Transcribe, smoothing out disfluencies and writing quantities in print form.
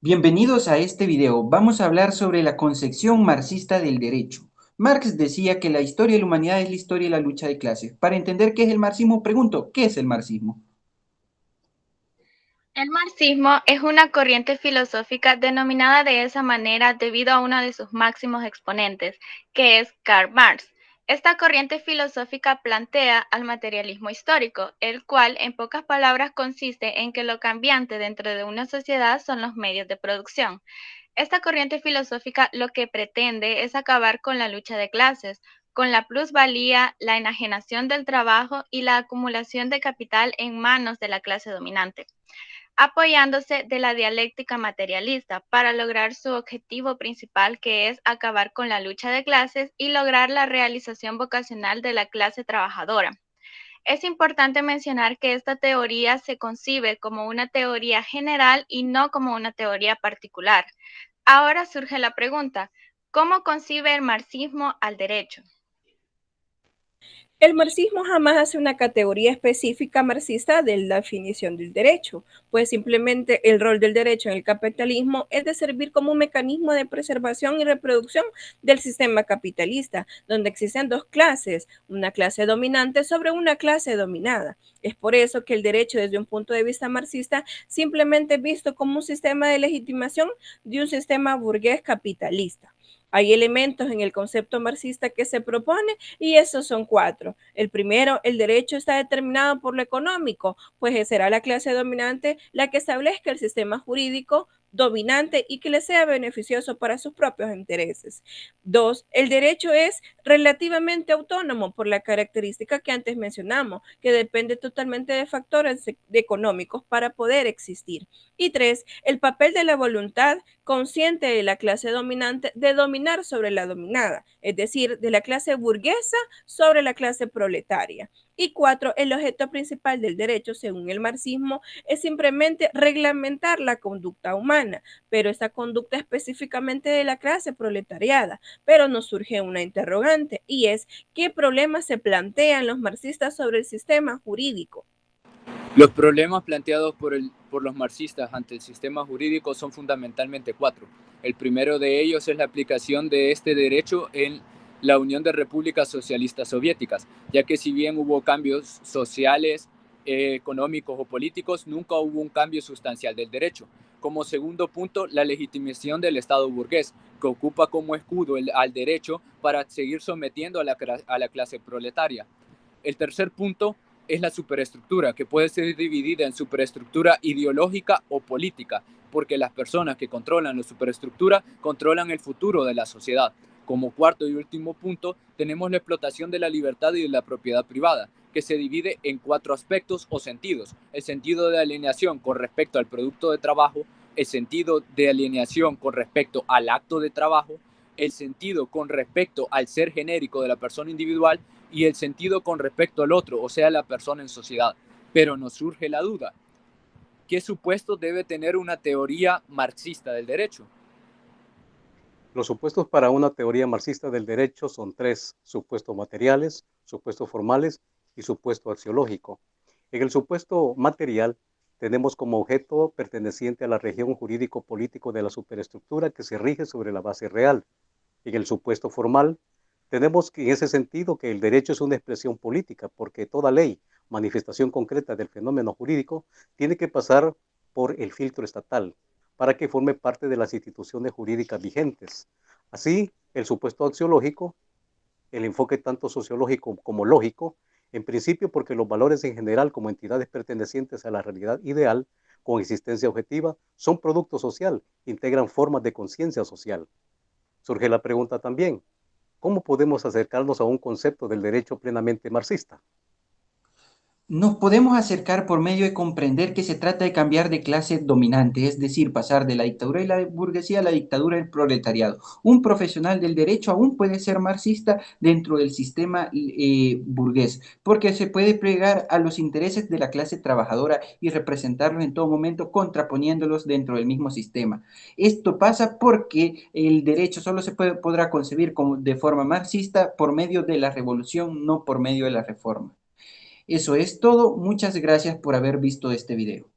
Bienvenidos a este video. Vamos a hablar sobre la concepción marxista del derecho. Marx decía que la historia de la humanidad es la historia de la lucha de clases. Para entender qué es el marxismo, pregunto, ¿qué es el marxismo? El marxismo es una corriente filosófica denominada de esa manera debido a uno de sus máximos exponentes, que es Karl Marx. Esta corriente filosófica plantea al materialismo histórico, el cual en pocas palabras consiste en que lo cambiante dentro de una sociedad son los medios de producción. Esta corriente filosófica lo que pretende es acabar con la lucha de clases, con la plusvalía, la enajenación del trabajo y la acumulación de capital en manos de la clase dominante, apoyándose de la dialéctica materialista para lograr su objetivo principal, que es acabar con la lucha de clases y lograr la realización vocacional de la clase trabajadora. Es importante mencionar que esta teoría se concibe como una teoría general y no como una teoría particular. Ahora surge la pregunta, ¿cómo concibe el marxismo al derecho? El marxismo jamás hace una categoría específica marxista de la definición del derecho, pues simplemente el rol del derecho en el capitalismo es de servir como un mecanismo de preservación y reproducción del sistema capitalista, donde existen dos clases, una clase dominante sobre una clase dominada. Es por eso que el derecho desde un punto de vista marxista simplemente es visto como un sistema de legitimación de un sistema burgués capitalista. Hay elementos en el concepto marxista que se propone y esos son cuatro. El primero, el derecho está determinado por lo económico, pues será la clase dominante la que establezca el sistema jurídico dominante y que le sea beneficioso para sus propios intereses. Dos, el derecho es relativamente autónomo por la característica que antes mencionamos, que depende totalmente de factores económicos para poder existir. Y tres, el papel de la voluntad consciente de la clase dominante de dominar sobre la dominada, es decir, de la clase burguesa sobre la clase proletaria. Y cuatro, el objeto principal del derecho, según el marxismo, es simplemente reglamentar la conducta humana, pero esta conducta específicamente de la clase proletariada. Pero nos surge una interrogante y es, ¿qué problemas se plantean los marxistas sobre el sistema jurídico? Los problemas planteados por los marxistas ante el sistema jurídico son fundamentalmente cuatro. El primero de ellos es la aplicación de este derecho en la Unión de Repúblicas Socialistas Soviéticas, ya que si bien hubo cambios sociales, económicos o políticos, nunca hubo un cambio sustancial del derecho. Como segundo punto, la legitimación del Estado burgués, que ocupa como escudo al derecho para seguir sometiendo a la clase proletaria. El tercer punto es la superestructura, que puede ser dividida en superestructura ideológica o política, porque las personas que controlan la superestructura controlan el futuro de la sociedad. Como cuarto y último punto, tenemos la explotación de la libertad y de la propiedad privada, que se divide en cuatro aspectos o sentidos. El sentido de alienación con respecto al producto de trabajo, el sentido de alienación con respecto al acto de trabajo, el sentido con respecto al ser genérico de la persona individual y el sentido con respecto al otro, o sea, la persona en sociedad. Pero nos surge la duda, ¿qué supuesto debe tener una teoría marxista del derecho? Los supuestos para una teoría marxista del derecho son tres: supuestos materiales, supuestos formales y supuesto axiológico. En el supuesto material tenemos como objeto perteneciente a la región jurídico-político de la superestructura que se rige sobre la base real. En el supuesto formal tenemos que en ese sentido que el derecho es una expresión política, porque toda ley, manifestación concreta del fenómeno jurídico, tiene que pasar por el filtro estatal para que forme parte de las instituciones jurídicas vigentes. Así, el supuesto axiológico, el enfoque tanto sociológico como lógico, en principio porque los valores en general como entidades pertenecientes a la realidad ideal, con existencia objetiva, son producto social, integran formas de conciencia social. Surge la pregunta también, ¿cómo podemos acercarnos a un concepto del derecho plenamente marxista? Nos podemos acercar por medio de comprender que se trata de cambiar de clase dominante, es decir, pasar de la dictadura de la burguesía a la dictadura del proletariado. Un profesional del derecho aún puede ser marxista dentro del sistema burgués, porque se puede plegar a los intereses de la clase trabajadora y representarlos en todo momento, contraponiéndolos dentro del mismo sistema. Esto pasa porque el derecho solo podrá concebir como, de forma marxista por medio de la revolución, no por medio de la reforma. Eso es todo. Muchas gracias por haber visto este video.